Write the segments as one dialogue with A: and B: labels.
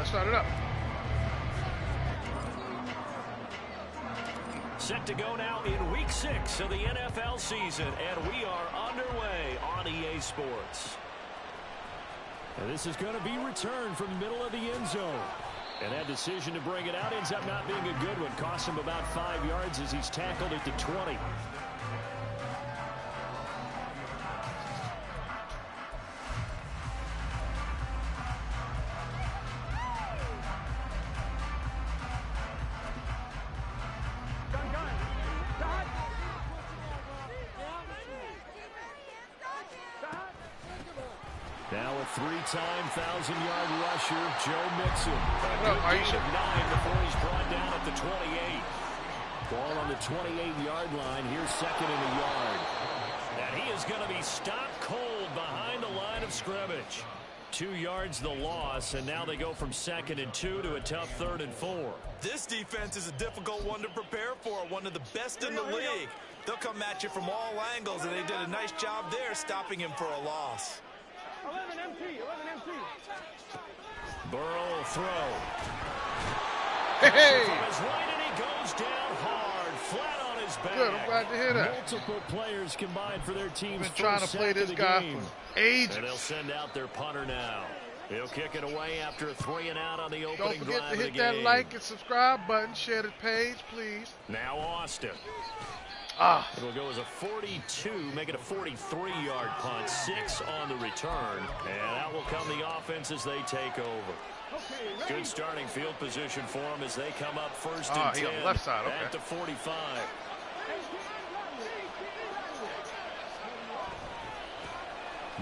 A: Let's start it up.
B: Set to go now in Week 6 of the NFL season, and we are underway on EA Sports.
C: And this is going to be returned from the middle of the end zone. And that decision to bring it out ends up not being a good one. Cost him about 5 yards as he's tackled at the 20. Now a three-time 1,000-yard rusher, Joe Mixon. A good gain of 9 before he's brought down at the 28. Ball on the 28-yard line. Here's second and a yard.
B: And he is going to be stopped cold behind the line of scrimmage. 2 yards the loss, and now they go from 2nd and 2 to a tough 3rd and 4.
D: This defense is a difficult one to prepare for, one of the best in the league. They'll come at you from all angles, and they did a nice job there stopping him for a loss.
E: 11 MT.
B: Burrow will throw.
A: Hey!
B: From his right, and he goes down hard, flat on his back.
A: Good, I'm glad to hear that.
C: Multiple players combined for their team's
A: Been trying to play this guy for ages.
B: And they'll send out their punter now. He'll kick it away after a 3 and out on the opening
A: Don't forget
B: drive
A: to
B: of the
A: hit that
B: game.
A: like and subscribe button. Share the page, please.
B: Now Austin. It'll go as a 42, make it a 43-yard punt, 6 on the return, and out will come the offense as they take over. Good starting field position for them as they come up 1st and 10
A: on the left side, okay.
B: at the 45.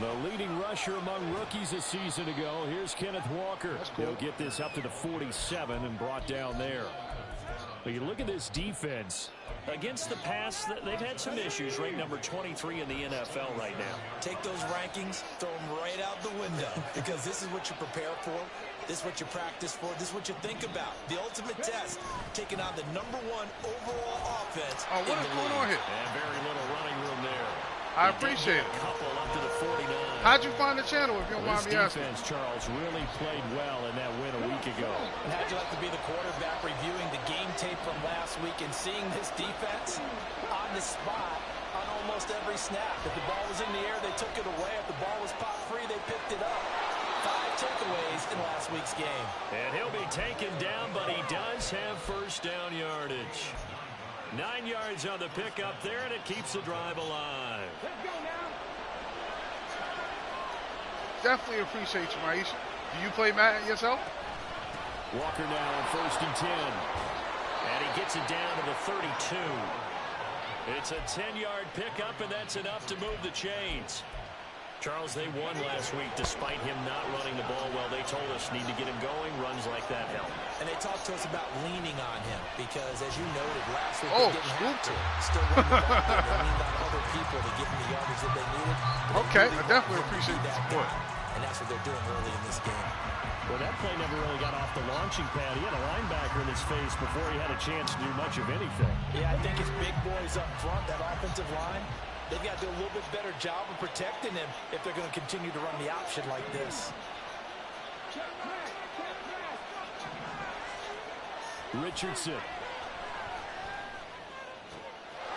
C: The leading rusher among rookies a season ago. Here's Kenneth Walker.
A: Cool.
C: He'll get this up to the 47 and brought down there. But you look at this defense.
B: Against the pass, they've had some issues. Ranked number 23 in the NFL right now.
D: Take those rankings, throw them right out the window, because this is what you prepare for. This is what you practice for. This is what you think about. The ultimate test, taking on the #1 overall offense.
A: Oh, what is going on here?
B: And very little running room there.
A: I appreciate it.
B: A couple up to the 49.
A: How'd you find the channel, if you don't mind
C: This
A: me asking?
C: defense, Charles, really played well in that win a week ago.
F: And how'd you like to be the quarterback reviewing the game tape from last week and seeing this defense on the spot on almost every snap? If the ball was in the air, they took it away. If the ball was pop free, they picked it up. 5 takeaways in last week's game.
B: And he'll be taken down, but he does have first down yardage. 9 yards on the pickup there, and it keeps the drive alive.
E: Let's go now.
A: Definitely appreciate you, Maisha. Do you play Madden yourself?
C: Walker now on 1st and 10.
B: And he gets it down to the 32. It's a 10-yard pickup, and that's enough to move the chains. Charles, they won last week despite him not running the ball well. They told us need to get him going. Runs like that help.
F: And they talked to us about leaning on him because, as you noted, last week
A: Oh,
F: they didn't have to. Still running the ball. They leaned on other people to get him the yardage that they needed.
A: Okay, I definitely appreciate the support.
F: And that's what they're doing early in this game.
C: Well, that play never really got off the launching pad. He had a linebacker in his face before he had a chance to do much of anything.
F: Yeah, I think it's big boys up front, that offensive line. They've got to do a little bit better job of protecting him if they're going to continue to run the option like this.
C: Richardson.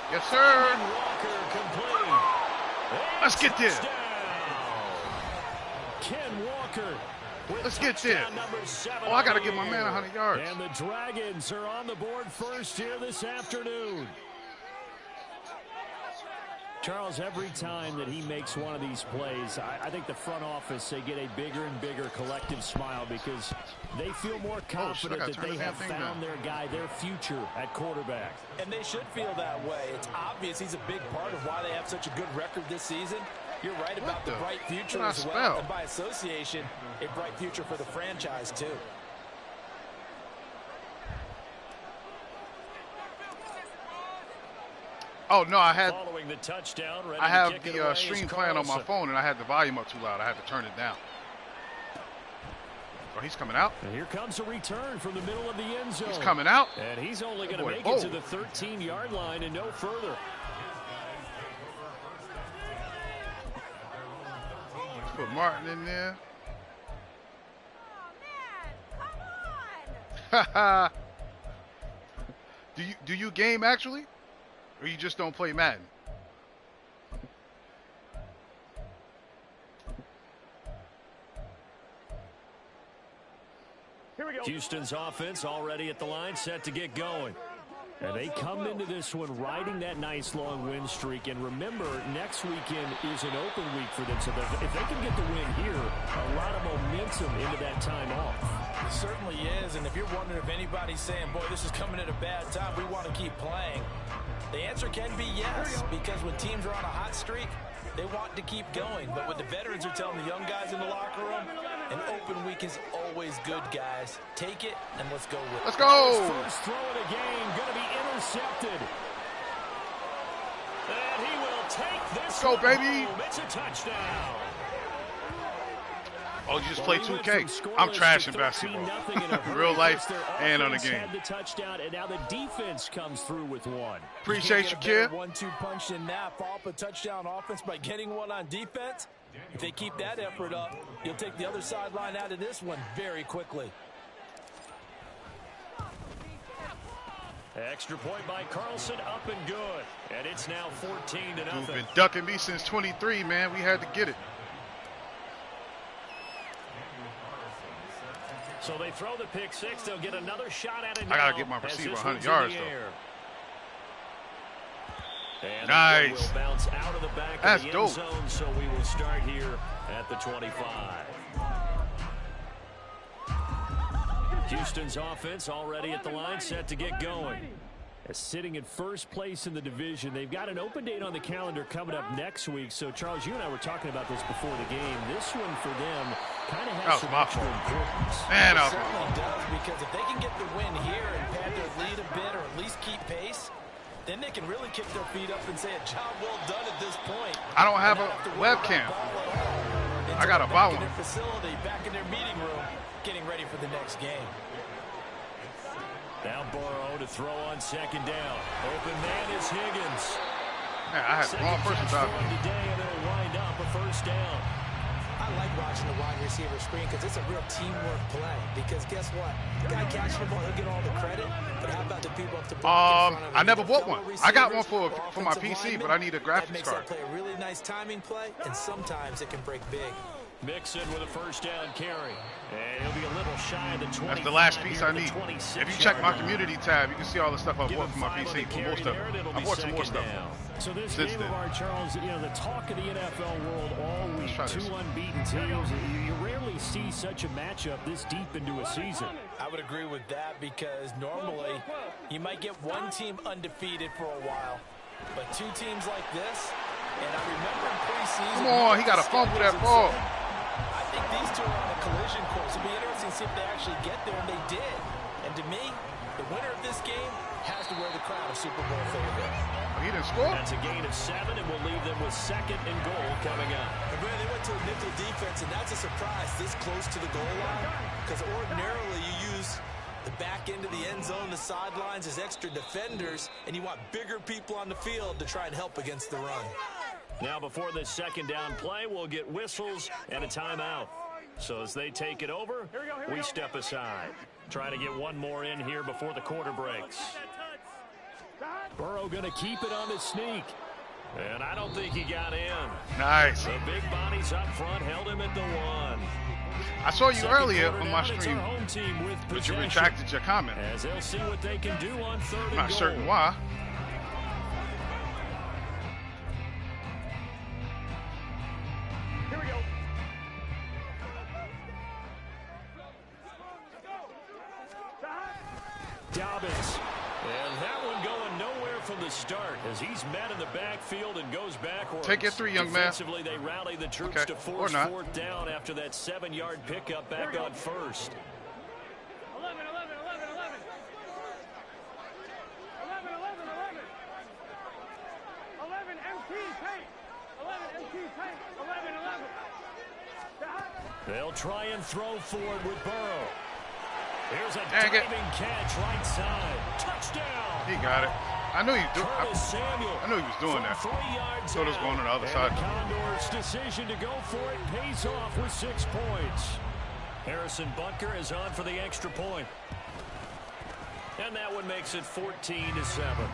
A: Yes, sir.
B: Walker complete.
A: Let's get there.
C: Ken Walker.
A: Let's get there. Oh, I got to give my man 100 yards.
C: And the Dragons are on the board first here this afternoon. Charles, every time that he makes one of these plays, I think the front office, they get a bigger and bigger collective smile because they feel more confident that they have found their guy, their future at quarterback.
F: And they should feel that way. It's obvious he's a big part of why they have such a good record this season. You're right about the bright future as well, and by association, a bright future for the franchise too.
A: Oh, no, I have
B: the
A: stream playing on my phone, and I had the volume up too loud. I had to turn it down. Oh, he's coming out.
C: And here comes a return from the middle of the end zone.
A: He's coming out.
C: And he's only going to make it to the 13-yard line and no further.
A: Let's put Martin in there. Do you game actually, or you just don't play Madden?
C: Here we go. Houston's offense already at the line, set to get going. And they come into this one riding that nice long win streak. And remember, next weekend is an open week for them. So if they can get the win here, a lot of momentum into that time off.
F: It certainly is. And if you're wondering if anybody's saying, boy, this is coming at a bad time, we want to keep playing, the answer can be yes. Because when teams are on a hot streak, they want to keep going. But what the veterans are telling the young guys in the locker room, an open week is always good, guys. Take it, and let's go with it.
A: Let's go.
C: First throw of the game, going to be intercepted. And he will take this.
A: Let's go, baby.
C: Home. It's a touchdown.
A: Oh, you just played 2K. I'm trashing basketball. Real life and on the game.
C: Had the touchdown, and now the defense comes through with one.
A: Appreciate you, kid.
F: 1-2 punch in that. Follow up a touchdown offense by getting one on defense. If they keep that effort up, you'll take the other sideline out of this one very quickly.
C: Extra point by Carlson, up and good. And it's now 14-0.
A: You've been ducking me since 23, man. We had to get it.
C: So they throw the pick six. They'll get another shot at it now.
A: I got to get my receiver 100 yards, though.
C: And
A: nice.
C: Will bounce out of the back
A: That's
C: of the
A: dope.
C: end zone, so we will start here at the 25. Houston's offense already at the line, set to get going. Sitting in first place in the division. They've got an open date on the calendar coming up next week. So, Charles, you and I were talking about this before the game. This one for them kind of has some extra importance.
A: Man,
F: it certainly does, because if they can get the win here and pad their lead a bit or at least keep pace, then they can really kick their feet up and say a job well done at this point.
A: I don't have a webcam. I got to buy one.
F: Back in their facility, back in their meeting room, getting ready for the next game.
C: Now Burrow to throw on second down. Open man is Higgins.
A: Man, I had the wrong person out.
C: Today, and it'll wind up a first down.
F: I like watching the wide receiver screen because it's a real teamwork play. Because guess what? The guy catching the ball, he'll get all the credit. But how about the people up the block in front of him?
A: I never bought one. I got one for my PC, but I need a graphics card.
F: That makes that play a really nice timing play, and sometimes it can break big.
C: Mixon with a first down carry. And he'll be a little shy of the 20.
A: That's the last piece I need. If you check my community tab, you can see all the stuff I bought for my PC. For more stuff. I bought some more stuff.
C: So this game of our, Charles, you know, the talk of the NFL world all week. Two unbeaten teams. You rarely see such a matchup this deep into a season.
F: I would agree with that, because normally you might get one team undefeated for a while. But two teams like this, and I remember in preseason.
A: Come on, he got to fumble that ball.
F: I think these two are on a collision course. It'll be interesting to see if they actually get there, and they did. And to me, the winner of this game has to wear the crown of Super Bowl favorite.
A: He didn't score.
C: That's a gain of 7, and we'll leave them with second and goal coming up.
F: And Brad, they went to a nickel defense, and that's a surprise this close to the goal line, because ordinarily you use the back end of the end zone, the sidelines as extra defenders, and you want bigger people on the field to try and help against the run.
C: Now before this second down play, we'll get whistles and a timeout. So as they take it over, we step aside. Try to get one more in here before the quarter breaks. Burrow going to keep it on the sneak. And I don't think he got in.
A: Nice.
C: The big bodies up front held him at the 1.
A: I saw you earlier on my
C: stream,
A: stream, but you retracted your comment.
C: As they'll see what they can do on third and goal.
A: I'm not certain why.
E: Here we go.
C: Dobbins. And that one going nowhere from the start as he's met in the backfield and goes backwards.
A: Take your 3, young man.
C: Defensively, they rally the troops to force fourth down after that 7-yard pickup back on first.
E: 11, 11, 11, 11. 11, 11, 11. 11, MT, tank. 11, MT, tank. 11, 11.
C: They'll try and throw forward with Burrow. Here's a
A: Dang
C: diving catch right side. Touchdown.
A: He got it. I knew he was doing that. So it was going on the other side.
C: The Condors' decision to go for it pays off with 6 points. Harrison Butker is on for the extra point.
B: And that one makes it 14-7.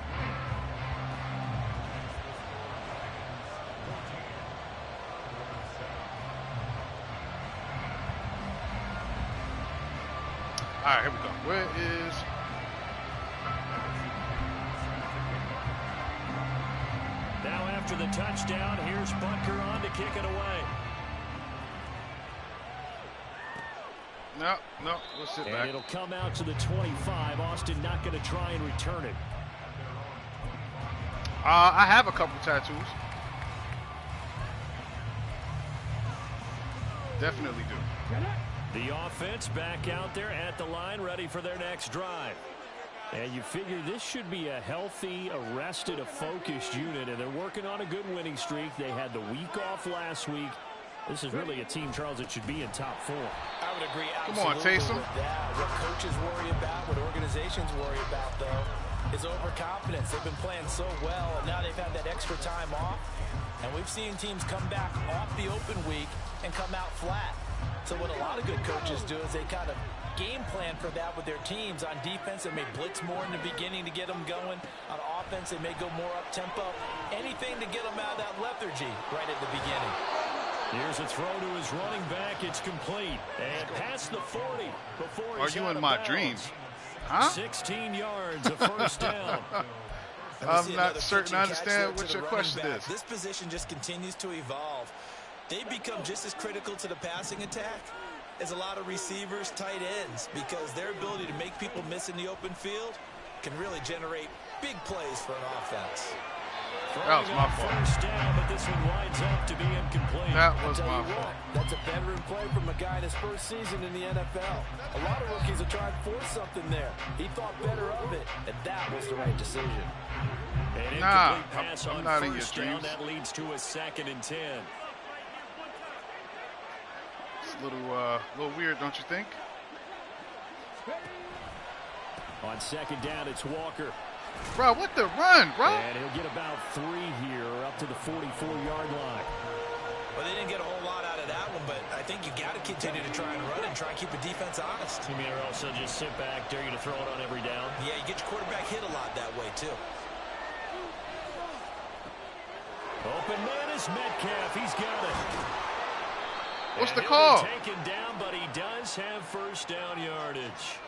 A: All right, here we go. Where is...
B: Now after the touchdown, here's Butker on to kick it away.
A: No, we'll sit back.
C: And it'll come out to the 25. Austin not going to try and return it.
A: I have a couple tattoos. Definitely do.
B: The offense back out there at the line, ready for their next drive.
C: And you figure this should be a healthy, a rested, a focused unit, and they're working on a good winning streak. They had the week off last week. This is really a team, Charles, that should be in top 4.
F: I would agree
A: Come on, Taysom.
F: with that. What coaches worry about, what organizations worry about, though, is overconfidence. They've been playing so well, and now they've had that extra time off. And we've seen teams come back off the open week and come out flat. So what a lot of good coaches do is they kind of game plan for that with their teams. On defense, they may blitz more in the beginning to get them going. On offense, they may go more up-tempo. Anything to get them out of that lethargy right at the beginning.
B: Here's a throw to his running back. It's complete. And past the 40 before he's
A: Are you
B: out
A: in
B: of
A: my
B: bounds.
A: dreams? Huh?
B: 16 yards, a first down.
A: I'm not certain I understand what your question is.
D: This position just continues to evolve. They become just as critical to the passing attack as a lot of receivers, tight ends, because their ability to make people miss in the open field can really generate big plays for an offense.
A: That was my fault.
B: First down, but this one winds up to be incomplete.
A: That was my fault.
F: That's a veteran play from a guy in his first season in the NFL. A lot of rookies are trying to force something there. He thought better of it, and that was the right decision.
B: An
A: Nah,
B: incomplete pass
A: I'm
B: on
A: not in your
B: first down.
A: dreams.
B: That leads to a 2nd and 10.
A: It's a little weird, don't you think?
C: On 2nd down, it's Walker.
A: Bro, what the run, bro?
C: And he'll get about 3 here, up to the 44-yard line.
D: Well, they didn't get a whole lot out of that one, but I think you got to continue to try and run and try and keep the defense honest.
B: You mean or also just sit back, dare you to throw it on every down?
D: Yeah, you get your quarterback hit a lot that way, too.
B: Open man is Metcalf. He's got it.
A: What's the
B: And
A: call?
B: he'll be taken down, but he does have first down yardage.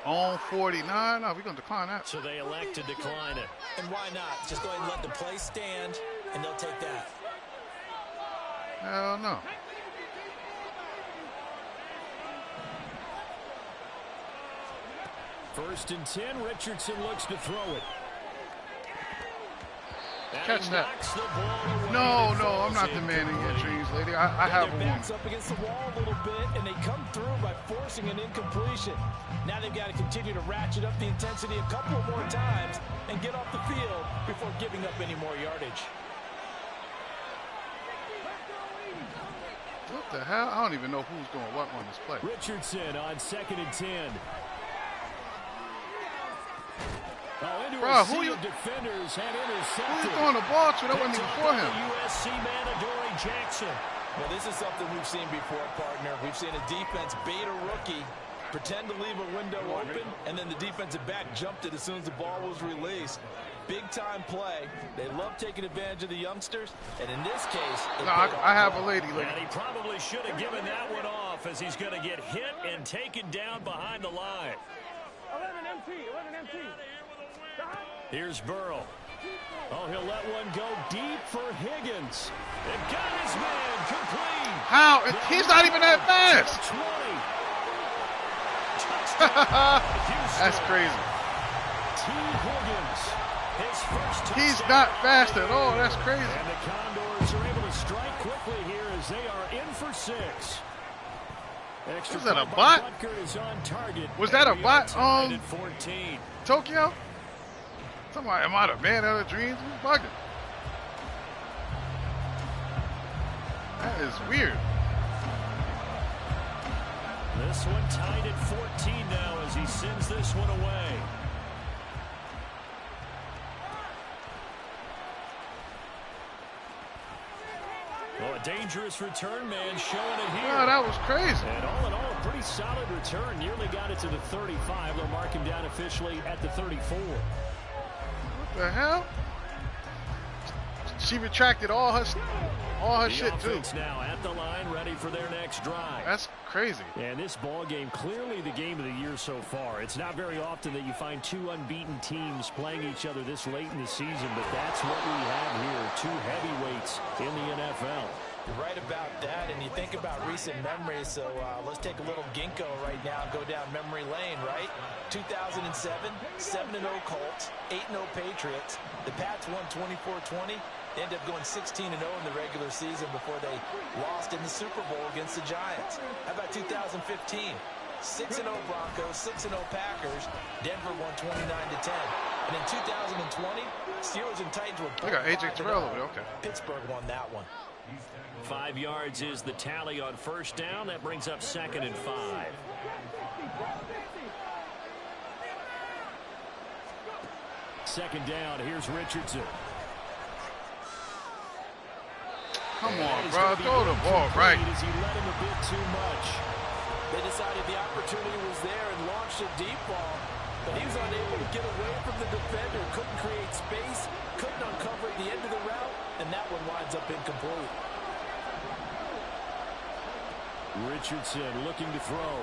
A: On 49. No, we're going to decline that.
B: So they elect to decline it.
D: And why not? Just go ahead and let the play stand, and they'll take that.
A: Hell no.
C: First and 10, Richardson looks to throw it.
A: Catch that. No, I'm not the man in your dreams, lady. I have a woman.
F: Backs up against the wall a little bit, and they come through by forcing an incompletion. Now they've got to continue to ratchet up the intensity a couple more times and get off the field before giving up any more yardage.
A: What the hell? I don't even know who's doing what on this play.
C: Richardson on 2nd and 10.
A: Bro, who you
C: defenders had
A: Who
C: intercepted.
A: you throwing the ball to? That wasn't even for him.
B: USC man, Adoree Jackson.
F: Well, this is something we've seen before, partner. We've seen a defense bait a rookie, pretend to leave a window open, and then the defensive back jumped it as soon as the ball was released. Big-time play. They love taking advantage of the youngsters, and in this case...
A: No, I have a lady.
B: And he probably should have given that one off as he's going to get hit and taken down behind the line.
E: 11 MT.
B: Here's Burrow.
C: Oh, he'll let one go deep for Higgins.
B: They've got his man complete.
A: How? He's not even that fast.
B: 20.
A: That's crazy.
C: T. Higgins.
B: His first touchdown.
A: He's not fast at all. That's crazy.
C: And the Condors are able to strike quickly here as they are in for 6. Extra
A: Was that a
C: point
A: bot?
C: by Butker is on target.
A: Was that a
B: We are
A: bot?
B: tied at 14.
A: Tokyo? Somebody, am I the man out of dreams? Who's bugging? That is weird.
B: This one tied at 14 now as he sends this one away. Oh, a dangerous return man showing it here.
A: Oh, that was crazy.
C: And all in all, pretty solid return. Nearly got it to the 35. They'll mark him down officially at the 34.
A: What the hell? She retracted all her shit too.
C: Now at the line, ready for their next drive.
A: That's crazy.
C: And this ball game, clearly the game of the year so far. It's not very often that you find two unbeaten teams playing each other this late in the season, but that's what we have here. Two heavyweights in the NFL.
F: You're right about that, and you think about recent memories, so let's take a little ginkgo right now and go down memory lane, right? 2007, 7-0 Colts, 8-0 Patriots. The Pats won 24-20. They ended up going 16-0 in the regular season before they lost in the Super Bowl against the Giants. How about 2015? 6-0 Broncos, 6-0 Packers. Denver won 29-10. And in 2020, Steelers and Titans were both.
A: I got AJ Terrell over there. Okay.
F: Pittsburgh won that one.
C: 5 yards is the tally on first down. That brings up 2nd and 5. Second down. Here's Richardson.
A: Come on, bro. Throw the ball right.
C: As he led him a bit too much.
F: They decided the opportunity was there and launched a deep ball, but he was unable to get away from the defender. Couldn't create space, couldn't uncover at the end of the route, and that one winds up incomplete.
C: Richardson looking to throw.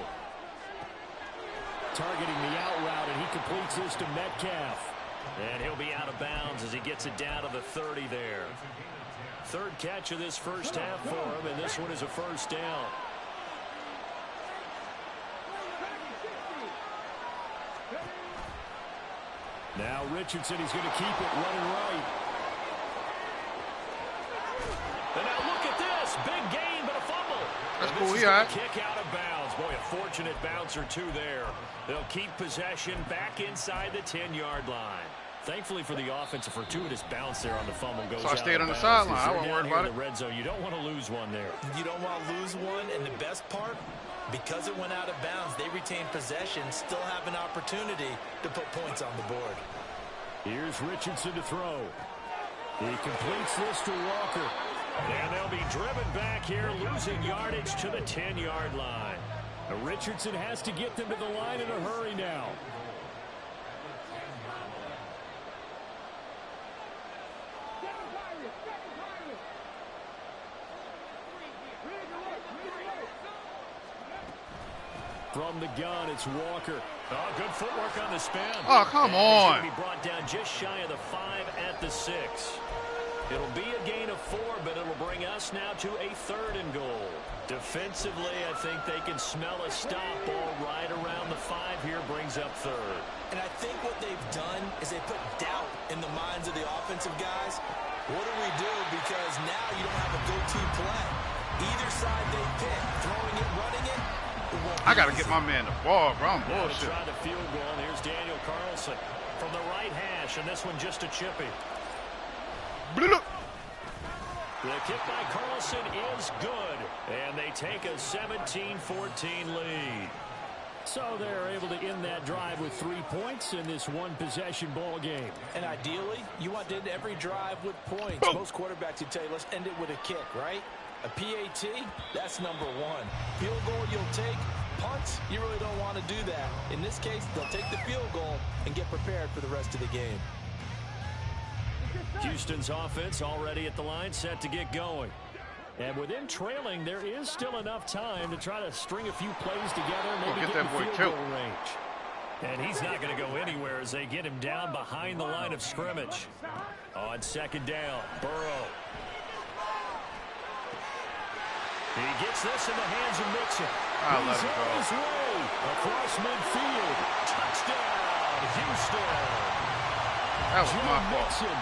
C: Targeting the out route, and he completes this to Metcalf. And he'll be out of bounds as he gets it down to the 30 there. Third catch of this first half for him, and this one is a first down. Now Richardson, he's going to keep it running right. And now look at this. Big gain, but a fumble.
A: That's cool. Yeah.
C: Kick out of bounds. Boy, a fortunate bounce or two there. They'll keep possession back inside the 10-yard line. Thankfully for the offense, a fortuitous bounce there on the fumble goes out.
A: So I stayed on the sideline. I wasn't worried about it.
C: In the red zone, you don't want to lose one there.
F: You don't want to lose one, and the best part, because it went out of bounds, they retain possession, still have an opportunity to put points on the board.
C: Here's Richardson to throw. He completes this to Walker. And they'll be driven back here, losing yardage to the 10-yard line. Now Richardson has to get them to the line in a hurry now. From the gun, it's Walker. Oh, good footwork on the spin.
A: Oh, come on.
C: He's going to be brought down just shy of the 5 at the 6. It'll be a gain of 4, but it'll bring us now to a 3rd and goal. Defensively, I think they can smell a stop ball right around the 5 here, brings up 3rd.
F: And I think what they've done is they put doubt in the minds of the offensive guys. What do we do? Because now you don't have a go-to play. Either side they pick, throwing it, running it.
A: I got to get my man the ball, bro. I'm bullshit.
C: Try the field goal, and here's Daniel Carlson from the right hash, and this one just a chippy. The kick by Carlson is good, and they take a 17-14 lead. So they're able to end that drive with 3 points in this one-possession ball game.
F: And ideally, you want to end every drive with points.
A: Boom.
F: Most quarterbacks would tell you, let's end it with a kick, right? A PAT, that's number 1. Field goal you'll take. Punts, you really don't want to do that. In this case, they'll take the field goal and get prepared for the rest of the game.
C: Houston's offense already at the line, set to get going. And within trailing, there is still enough time to try to string a few plays together and maybe get in field goal range. And he's not going to go anywhere as they get him down behind the line of scrimmage. On 2nd down, Burrow. He gets this in the hands of Mixon.
A: I'll let him go.
C: His way across midfield. Touchdown, Houston.
A: That was my fault.
C: Mixon,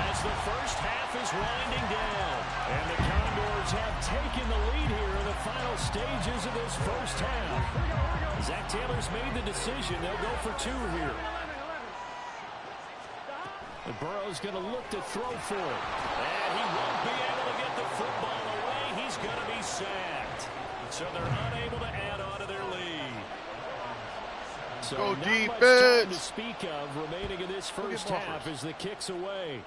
C: as the first half is winding down. And the Condors have taken the lead here in the final stages of this first half. Zach Taylor's made the decision. They'll go for 2 here. And Burrow's going to look to throw for it. And he won't be able to get the football away. He's going to be sacked. So they're unable to add on to their lead. So
A: go
C: not
A: defense.
C: Much time to speak of remaining in this first half as the kick's away.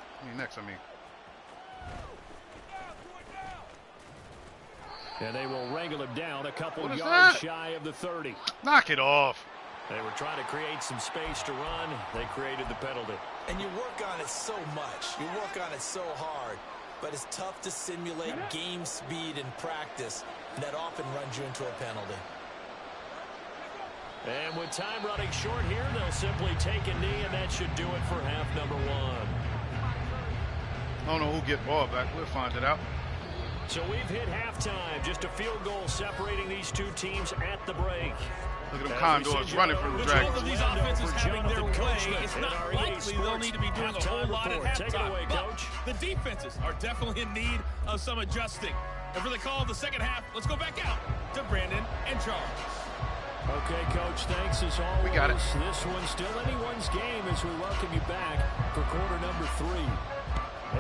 C: And they will wrangle him down a couple yards shy of the 30.
A: Knock it off.
B: They were trying to create some space to run. They created the penalty.
D: And you work on it so much. You work on it so hard. But it's tough to simulate game speed in practice. And that often runs you into a penalty.
B: And with time running short here, they'll simply take a knee, and that should do it for half number 1.
A: I don't know who'll get ball back. We'll find it out.
B: So we've hit halftime. Just a field goal separating these two teams at the break.
A: Look at them condors running from the Dragons.
E: With these offenses having their way, it's not likely they'll need to be doing a whole lot at
B: halftime. Take it away, Coach.
E: The defenses are definitely in need of some adjusting. And for the call of the second half, let's go back out to Brandon and Charles.
C: Okay, Coach, thanks as always.
A: We got it.
C: This one's still anyone's game as we welcome you back for quarter number 3.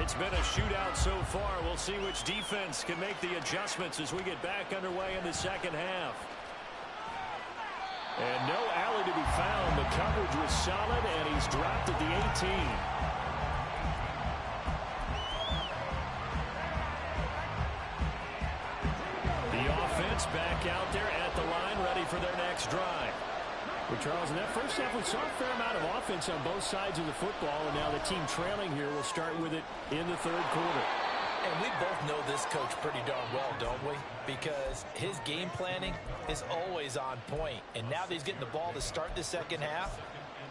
B: It's been a shootout so far. We'll see which defense can make the adjustments as we get back underway in the second half. And no alley to be found. The coverage was solid, and he's dropped at the 18. The offense back out there at the line, ready for their next drive.
C: Well, Charles, in that first half, we saw a fair amount of offense on both sides of the football, and now the team trailing here will start with it in the third quarter.
D: And we both know this coach pretty darn well, don't we? Because his game planning is always on point. And now that he's getting the ball to start the second half,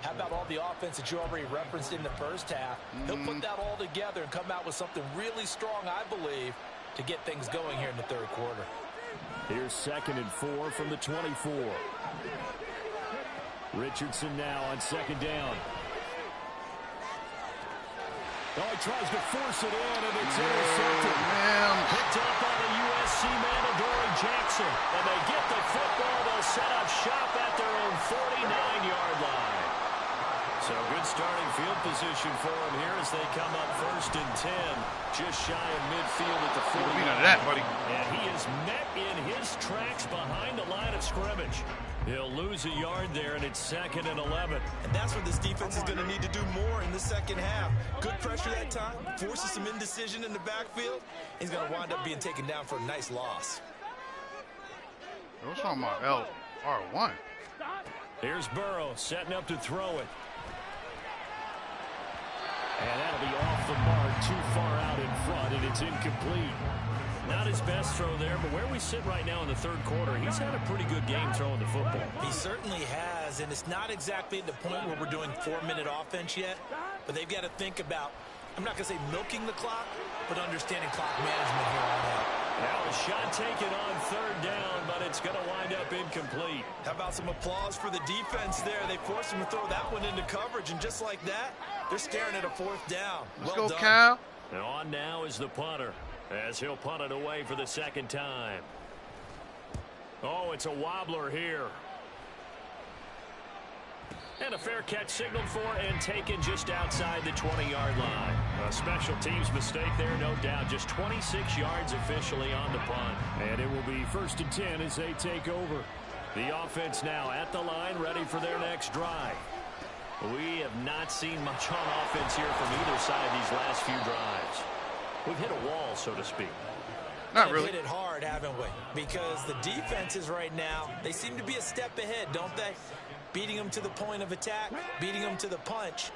D: how about all the offense that you already referenced in the first half? He'll put that all together and come out with something really strong, I believe, to get things going here in the third quarter.
C: Here's 2nd and 4 from the 24. Richardson now on 2nd down. Oh, he tries to force it in, and it's intercepted. Picked up by the USC man, Adoree Jackson. And they get the football. They'll set up shop at their own 49-yard line.
B: So good starting field position for him here as they come up 1st and 10. Just shy of midfield at the 40.
A: That, buddy.
B: And he is met in his tracks behind the line of scrimmage. He'll lose a yard there, and it's 2nd and 11.
D: And that's where this defense is going to need to do more in the second half. Good pressure that time, forces some indecision in the backfield. He's going to wind up being taken down for a nice loss.
A: What's wrong with my LR1?
B: Here's Burrow setting up to throw it.
C: And that'll be off the mark, too far out in front, and it's incomplete.
B: Not his best throw there, but where we sit right now in the third quarter, he's had a pretty good game throwing the football.
D: He certainly has, and it's not exactly at the point where we're doing 4-minute offense yet, but they've got to think about, I'm not going to say milking the clock, but understanding clock management here on out.
B: Now a shot taken on 3rd down, but it's going to wind up incomplete.
D: How about some applause for the defense there? They forced him to throw that one into coverage, and just like that, they're staring at a 4th down.
A: Let's
D: well
A: go,
D: done.
A: Cal.
B: And on now is the punter, as he'll punt it away for the 2nd time. Oh, it's a wobbler here. And a fair catch signaled for and taken just outside the 20-yard line. A special teams mistake there, no doubt. Just 26 yards officially on the punt.
C: And it will be 1st and 10 as they take over.
B: The offense now at the line, ready for their next drive. We have not seen much on offense here from either side these last few drives. We've hit a wall, so to speak.
A: Not really.
D: Hit it hard, haven't we? Because the defenses right now, they seem to be a step ahead, don't they? Beating them to the point of attack, beating them to the punch.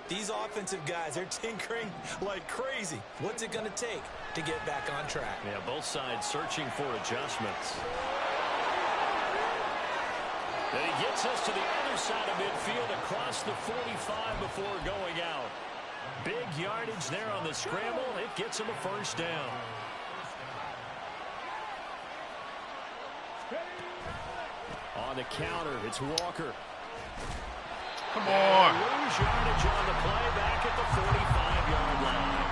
D: These offensive guys, they're tinkering like crazy. What's it going to take to get back on track?
B: Yeah, both sides searching for adjustments. And he gets us to the other side of midfield across the 45 before going out. Big yardage there on the scramble. It gets him a 1st down.
C: On the counter, it's Walker.
A: Come on.
B: Lose yardage on the play back at the 45-yard line.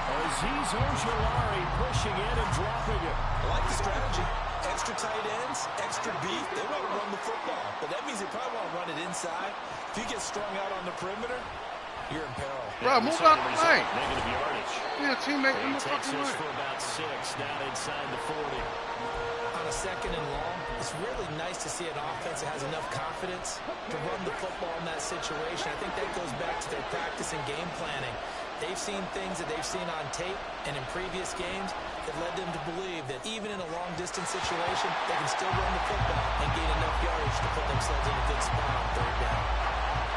C: Azeez Ojulari pushing in and dropping it.
D: I like the strategy. Extra tight ends, extra beef. They want to run the football, but that means they probably want to run it inside. If you get strung out on the perimeter, you're in peril.
A: Bro, move out the way.
B: Negative yardage.
A: Yeah, teammate,
B: He
A: move
B: takes
A: fucking
B: us
A: way.
B: for about 6 down inside the 40.
D: On a 2nd and long, it's really nice to see an offense that has enough confidence to run the football in that situation. I think that goes back to their practice and game planning. They've seen things that they've seen on tape and in previous games It led them to believe that even in a long-distance situation, they can still run the football and gain enough yardage to put themselves in a good spot on third down.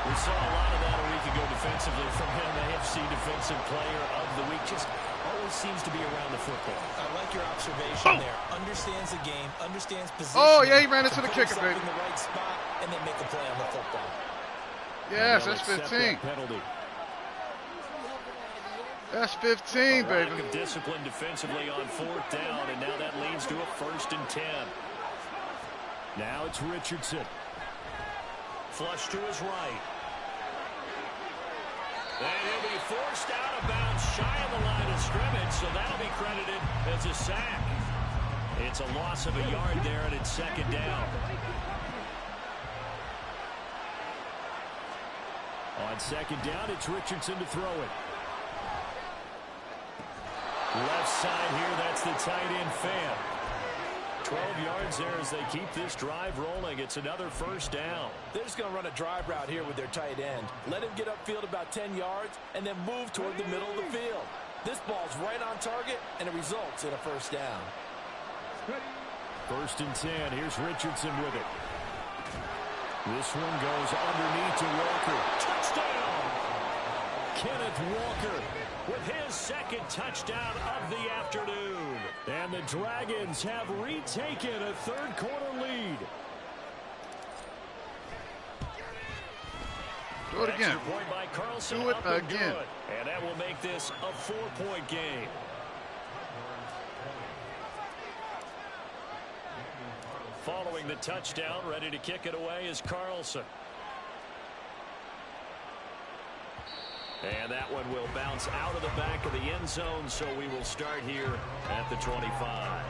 C: We saw a lot of that a week ago defensively from him. AFC Defensive Player of the Week. Just always seems to be around the football.
D: I like your observation there. Understands the game, understands position.
A: Oh, yeah, he ran into the kicker, baby.
D: In the right spot, and then make a play on the football.
A: Yes, that's 15. That's 15, baby.
C: Lack of discipline defensively on fourth down, and now that leads to a 1st and 10. Now it's Richardson. Flush to his right. And he'll be forced out of bounds shy of the line of scrimmage, so that'll be credited as a sack. It's a loss of a yard there, and it's 2nd down. On 2nd down, it's Richardson to throw it. Left side here, that's the tight end fan. 12 yards there as they keep this drive rolling. It's another 1st down.
F: They're just going to run a drive route here with their tight end. Let him get upfield about 10 yards and then move toward the middle of the field. This ball's right on target, and it results in a 1st down.
C: 1st and 10. Here's Richardson with it. This one goes underneath to Walker. Touchdown! Kenneth Walker with his 2nd touchdown of the afternoon. And the Dragons have retaken a 3rd quarter lead.
A: Do it again.
C: Point by Carlson.
A: Do it again.
C: And that will make this a 4-point game. Following the touchdown, ready to kick it away is Carlson. And that one will bounce out of the back of the end zone, so we will start here at the 25.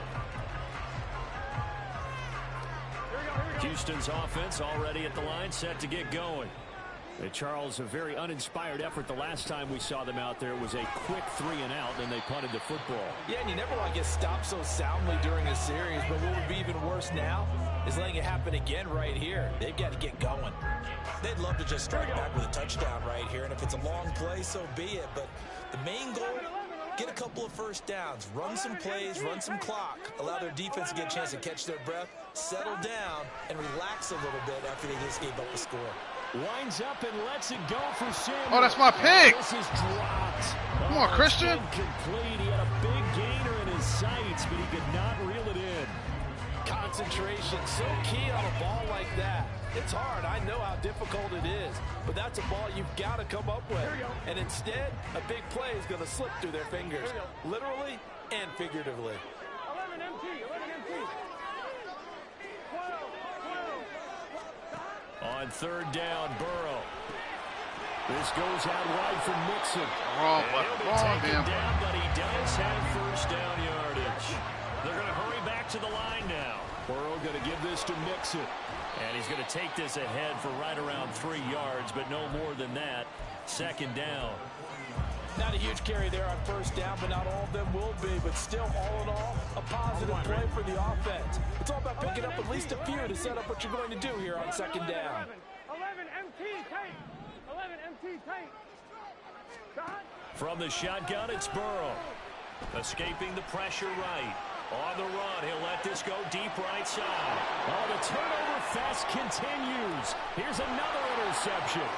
C: Houston's offense already at the line, set to get going. Charles, a very uninspired effort the last time we saw them out there. It was a quick 3-and-out, and they punted the football.
F: Yeah, and you never want to get stopped so soundly during a series, but what would be even worse now is letting it happen again right here. They've got to get going.
D: They'd love to just strike back with a touchdown right here, and if it's a long play, so be it. But the main goal, get a couple of 1st downs, run some plays, run some clock, allow their defense to get a chance to catch their breath, settle down, and relax a little bit after they just gave up a score.
C: Winds up and lets it go for Samuel.
A: Oh, that's my pick.
C: This is dropped.
A: Come on, Christian.
C: Incomplete. He had a big gainer in his sights, but he could not reel it in.
F: Concentration, so key on a ball like that. It's hard. I know how difficult it is, but that's a ball you've got to come up with. And instead, a big play is going to slip through their fingers, literally and figuratively.
G: 11 MT, 11 MT. 12.
C: On 3rd down, Burrow. This goes out wide from Mixon.
A: Wrong,
C: down, but he does have 1st down yardage. They're going to hurry back to the line now. Burrow going to give this to Mixon. And he's going to take this ahead for right around 3 yards, but no more than that. 2nd down.
F: Not a huge carry there on 1st down, but not all of them will be. But still, all in all, a positive play for the offense. It's all about picking up at least a few to set up what you're going to do here on 2nd down.
G: 11 MT tight. 11 MT tight.
C: From the shotgun, it's Burrow. Escaping the pressure right. On the run, he'll let this go deep right side. Oh, the turnover fest continues. Here's another interception.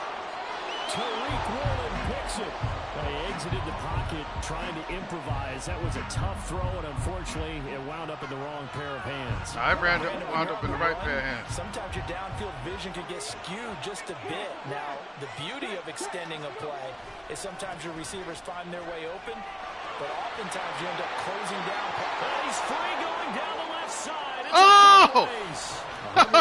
C: Tariq Woolen picks it. They exited the pocket trying to improvise. That was a tough throw, and unfortunately, it wound up in the wrong pair of hands.
A: I wound up in the right pair of hands.
F: Sometimes your downfield vision can get skewed just a bit. Now, the beauty of extending a play is sometimes your receivers find their way open, but oftentimes you end up closing down.
C: He's free going down the left side.
A: Oh!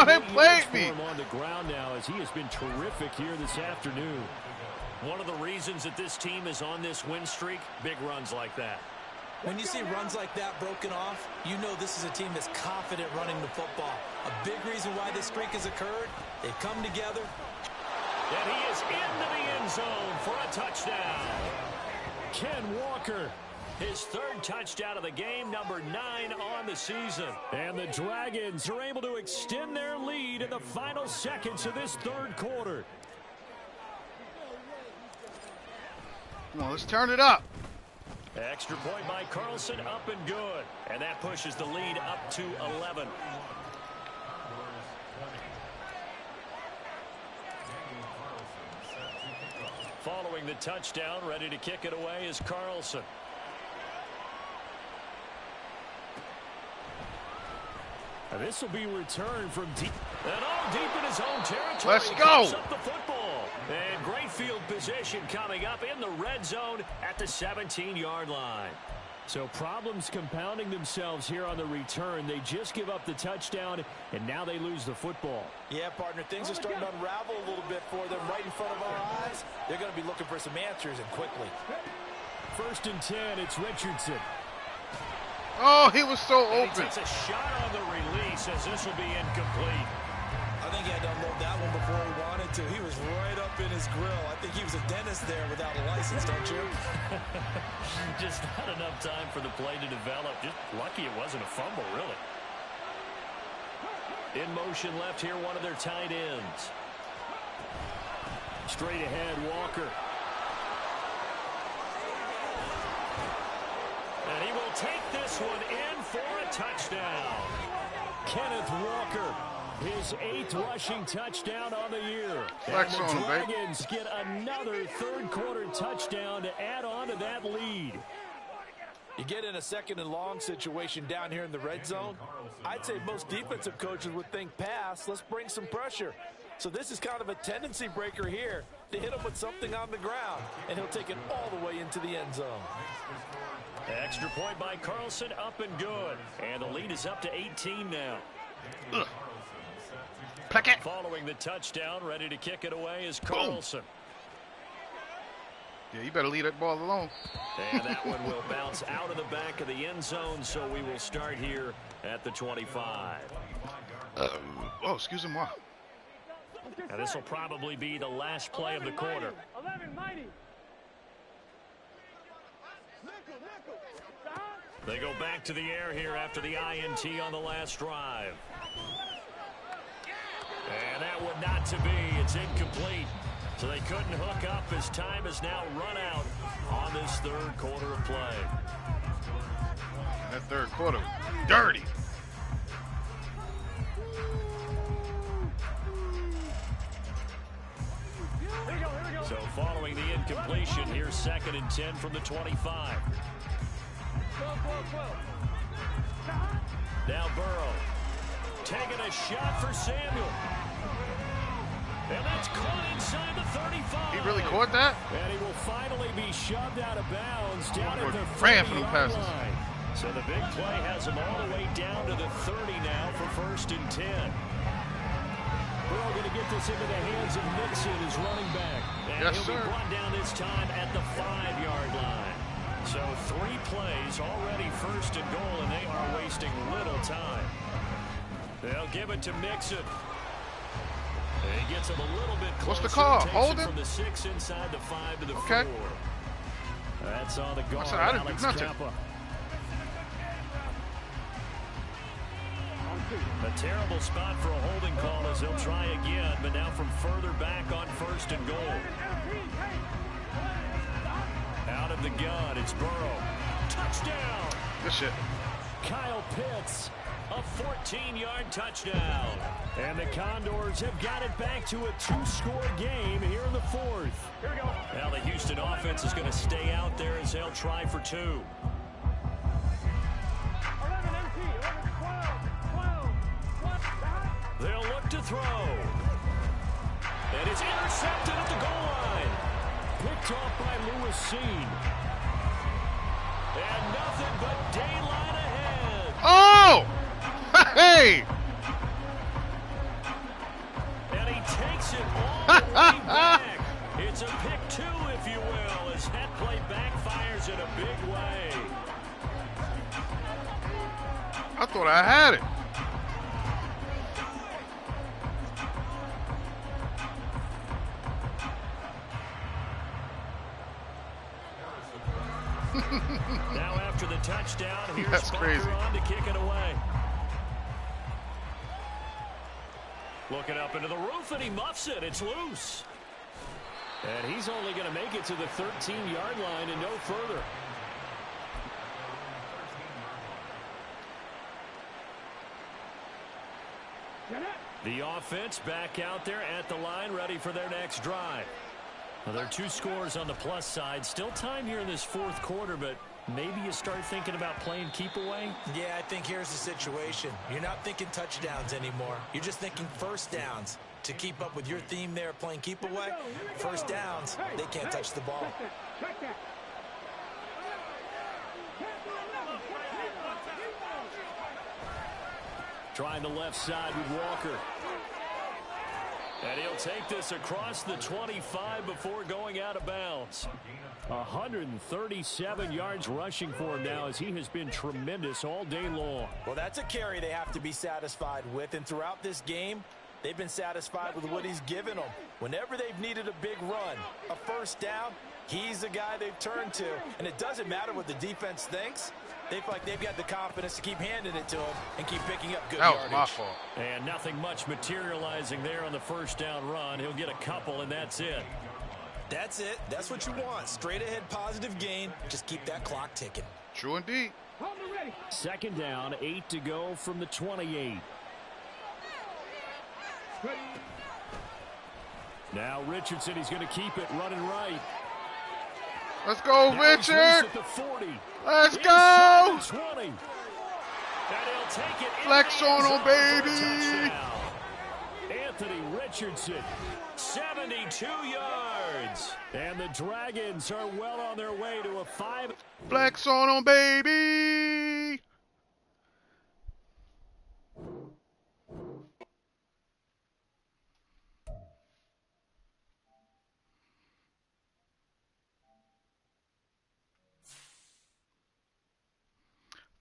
A: They played me.
C: On the ground now as he has been terrific here this afternoon. One of the reasons that this team is on this win streak, big runs like that.
D: When you see runs like that broken off, you know this is a team that's confident running the football. A big reason why this streak has occurred, they've come together.
C: And he is into the end zone for a touchdown. Ken Walker, his 3rd touchdown of the game, number 9 on the season. And the Dragons are able to extend their lead in the final seconds of this 3rd quarter.
A: Come on, let's turn it up.
C: Extra point by Carlson, up and good. And that pushes the lead up to 11. Following the touchdown, ready to kick it away is Carlson. This will be returned from deep. And all deep in his own territory.
A: Let's go.
C: Up the football. And great field position coming up in the red zone at the 17-yard line. So problems compounding themselves here on the return. They just give up the touchdown, and now they lose the football.
F: Yeah, partner, things are starting to unravel a little bit for them right in front of our eyes. They're going to be looking for some answers, and quickly.
C: 1st and 10, it's Richardson.
A: Oh, he was so open.
C: He takes a shot on the release as this will be incomplete.
F: I think he had to unload that one before he wanted to. He was right up in his grill. I think he was a dentist there without a license, don't you?
C: Just not enough time for the play to develop. Just lucky it wasn't a fumble, really. In motion left here, one of their tight ends. Straight ahead, Walker. And he will take this one in for a touchdown. Kenneth Walker, his 8th rushing touchdown on the year.
A: Flex
C: and the
A: on him, baby.
C: Dragons get another 3rd quarter touchdown to add on to that lead.
F: You get in a 2nd and long situation down here in the red zone. I'd say most defensive coaches would think pass. Let's bring some pressure. So this is kind of a tendency breaker here to hit him with something on the ground. And he'll take it all the way into the end zone.
C: Extra point by Carlson, up and good. And the lead is up to 18 now.
A: Ugh.
C: Following the touchdown, ready to kick it away is Carlson.
A: Yeah, you better leave that ball alone.
C: And that one will bounce out of the back of the end zone, so we will start here at the 25.
A: Oh, excuse me.
C: And this will probably be the last play of the quarter.
G: 11, mighty.
C: They go back to the air here after the INT on the last drive. And that would not to be. It's incomplete. So they couldn't hook up as time has now run out on this 3rd quarter of play.
A: That 3rd quarter, dirty.
C: So following the incompletion, here's 2nd and 10 from the 25. Now Burrow taking a shot for Samuel. And that's caught inside the 35.
A: He really caught that?
C: And he will finally be shoved out of bounds down at the
A: ran for them
C: 30-yard
A: passes.
C: line. So the big play has him all the way down to the 30 now for 1st and 10. Burrow going to get this into the hands of Nixon, his running back. And
A: yes,
C: he'll
A: sir.
C: be brought down this time at the 5-yard line. So 3 plays already 1st and goal, and they are wasting little time. They'll give it to Mixon. And he gets him a little bit closer.
A: What's the call?
C: Takes
A: Hold
C: it
A: it?
C: from the 6 inside the 5 to the 4.
A: Okay.
C: That's on the guard.
A: I didn't do
C: Alex
A: nothing.
C: Kappa. A terrible spot for a holding call as they'll try again, but now from further back on 1st and goal. Out of the gun, it's Burrow. Touchdown!
A: Good shit.
C: Kyle Pitts, a 14-yard touchdown. And the Condors have got it back to a 2-score game here in the 4th. Here we go. Now the Houston offense is going to stay out there as they'll try for 2.
G: 11, MT, 11, 12.
C: They'll look to throw. And it's intercepted at the goal line. Picked off by Lewis Seen. And nothing but daylight ahead.
A: Oh! Hey!
C: And he takes it all the way back. It's a pick 2, if you will, as that play backfires in a big way.
A: I thought I had it.
C: Now after the touchdown, here's
A: That's
C: Barker
A: crazy.
C: on to kick it away. Looking up into the roof, and he muffs it. It's loose. And he's only going to make it to the 13-yard line and no further. The offense back out there at the line, ready for their next drive. Well, there are 2 scores on the plus side. Still time here in this 4th quarter, but maybe you start thinking about playing keep away?
F: Yeah, I think here's the situation. You're not thinking touchdowns anymore. You're just thinking first downs. To keep up with your theme there, playing keep away, first downs, they can't touch the ball.
C: Trying the left side with Walker. And he'll take this across the 25 before going out of bounds. 137 yards rushing for him now as he has been tremendous all day long.
F: Well, that's a carry they have to be satisfied with, and throughout this game, they've been satisfied with what he's given them. Whenever they've needed a big run, a first down, he's the guy they've turned to. And it doesn't matter what the defense thinks. They feel like they've got the confidence to keep handing it to him and keep picking up good yardage.
A: That was my fault.
C: And nothing much materializing there on the first down run. He'll get a couple, and that's it.
F: That's it. That's what you want. Straight ahead positive gain. Just keep that clock ticking.
A: True indeed.
C: Second down, 8 to go from the 28. Now Richardson, he's going to keep it running right.
A: Let's go,
C: Now
A: Richard.
C: at the 40.
A: Let's go.
C: 20. And he'll take it.
A: Flex on him, baby.
C: Touchdown. Anthony Richardson, 72 yards. And the Dragons are well on their way to a 5.
A: Flex on him, baby.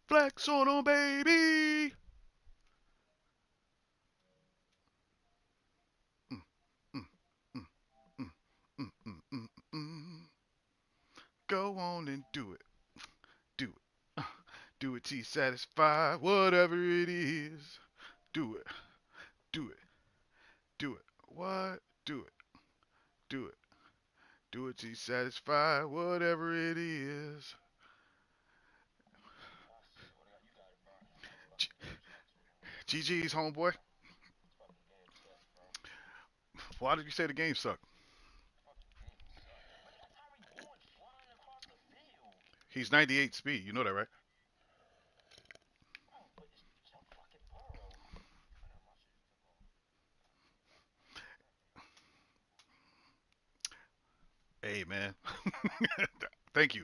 A: Flex on him, baby. Go on and do it. Do it. Do it till you satisfy whatever it is. Do it. Do it. Do it. What? Do it. Do it. Do it till you satisfy whatever it is. GG's, homeboy. Why did you say the game sucked? He's 98 speed. You know that, right? Hey, man. Thank you.